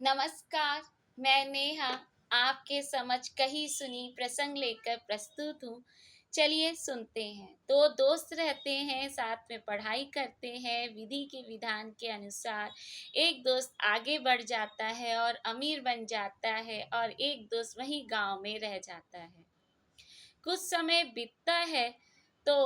नमस्कार, मैं नेहा आपके समझ कही सुनी प्रसंग लेकर प्रस्तुत हूँ। चलिए सुनते हैं। दो दोस्त रहते हैं, साथ में पढ़ाई करते हैं, विधि के विधान के अनुसार। एक दोस्त आगे बढ़ जाता है और अमीर बन जाता है और एक दोस्त वहीं गांव में रह जाता है। कुछ समय बीतता है तो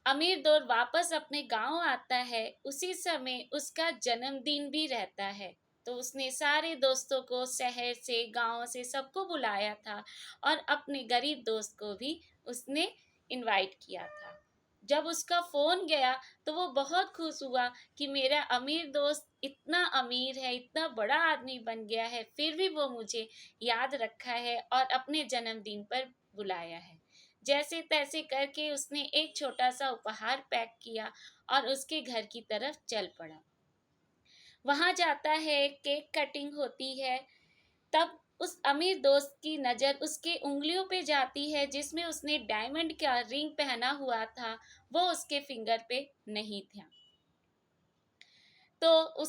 अमीर दोस्त वापस अपने गांव आता है। उसी समय उसका जन्मदिन भी रहता है। तो उसने सारे दोस्तों को शहर से गांव से सबको बुलाया था और अपने गरीब दोस्त को भी उसने इनवाइट किया था। जब उसका फोन गया तो वो बहुत खुश हुआ कि मेरा अमीर दोस्त इतना अमीर है, इतना बड़ा आदमी बन गया है, फिर भी वो मुझे याद रखा है और अपने जन्मदिन पर बुलाया है। जैसे तैसे करके उसने एक छोटा सा उपहार पैक किया और उसके घर की तरफ चल पड़ा। वहां जाता है, केक कटिंग होती है। तब उस अमीर दोस्त की नज़र उसके उंगलियों पे जाती है जिसमें उसने डायमंड का रिंग पहना हुआ था। वो उसके फिंगर पे नहीं था। तो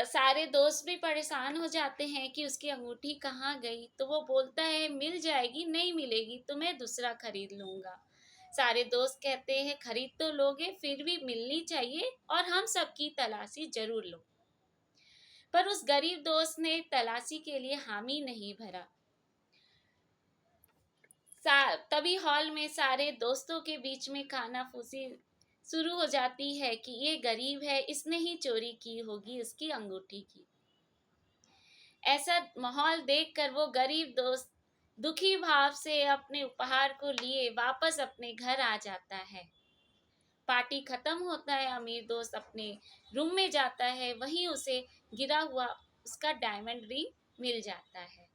सारे दोस्त भी परेशान हो जाते हैं कि उसकी अंगूठी कहाँ गई। तो वो बोलता है मिल जाएगी, नहीं मिलेगी तो मैं दूसरा खरीद लूंगा। सारे दोस्त कहते हैं खरीद तो लोगे, फिर भी मिलनी चाहिए और हम सबकी तलाशी जरूर लो। पर उस गरीब दोस्त ने तलाशी के लिए हामी नहीं भरा। तभी हॉल में सारे दोस्तों के बीच में खानाफूसी शुरू हो जाती है कि ये गरीब है, इसने ही चोरी की होगी उसकी अंगूठी की। ऐसा माहौल देखकर वो गरीब दोस्त दुखी भाव से अपने उपहार को लिए वापस अपने घर आ जाता है। पार्टी खत्म होता है, अमीर दोस्त अपने रूम में जाता है, वहीं उसे गिरा हुआ उसका डायमंड रिंग मिल जाता है।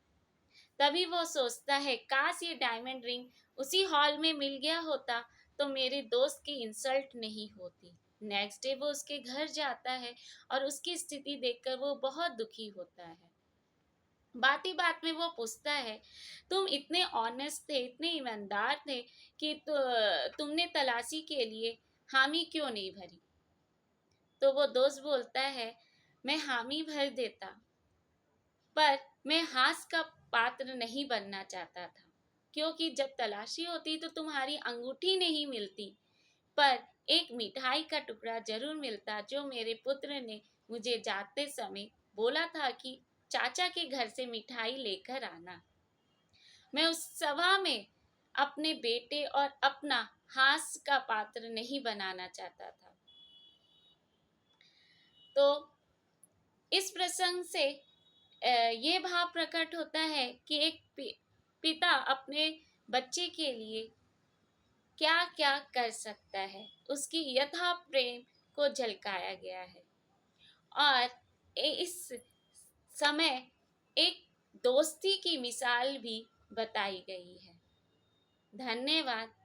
तभी वो सोचता है काश ये डायमंड रिंग उसी हॉल में मिल गया होता तो मेरे दोस्त की इंसल्ट नहीं होती। नेक्स्ट डे वो उसके घर जाता है और उसकी स्थिति देखकर वो बहुत दुखी होता है। बात ही बात में वो पूछता है तुम इतने ऑनेस्ट थे, इतने ईमानदार थे कि तुमने तलाशी के लिए हामी क्यों नहीं भरी। तो वो दोस्त बोलता है मैं हामी भर देता, पर मैं हास का पात्र नहीं बनना चाहता था, क्योंकि जब तलाशी होती तो तुम्हारी अंगूठी नहीं मिलती, पर एक मिठाई का टुकड़ा जरूर मिलता जो मेरे पुत्र ने मुझे जाते समय बोला था कि चाचा के घर से मिठाई लेकर आना। मैं उस सभा में अपने बेटे और अपना हास का पात्र नहीं बनाना चाहता था। तो इस प्रसंग से ये भाव प्रकट होता है कि एक पिता अपने बच्चे के लिए क्या क्या कर सकता है, उसकी यथा प्रेम को झलकाया गया है। और इस समय एक दोस्ती की मिसाल भी बताई गई है। धन्यवाद।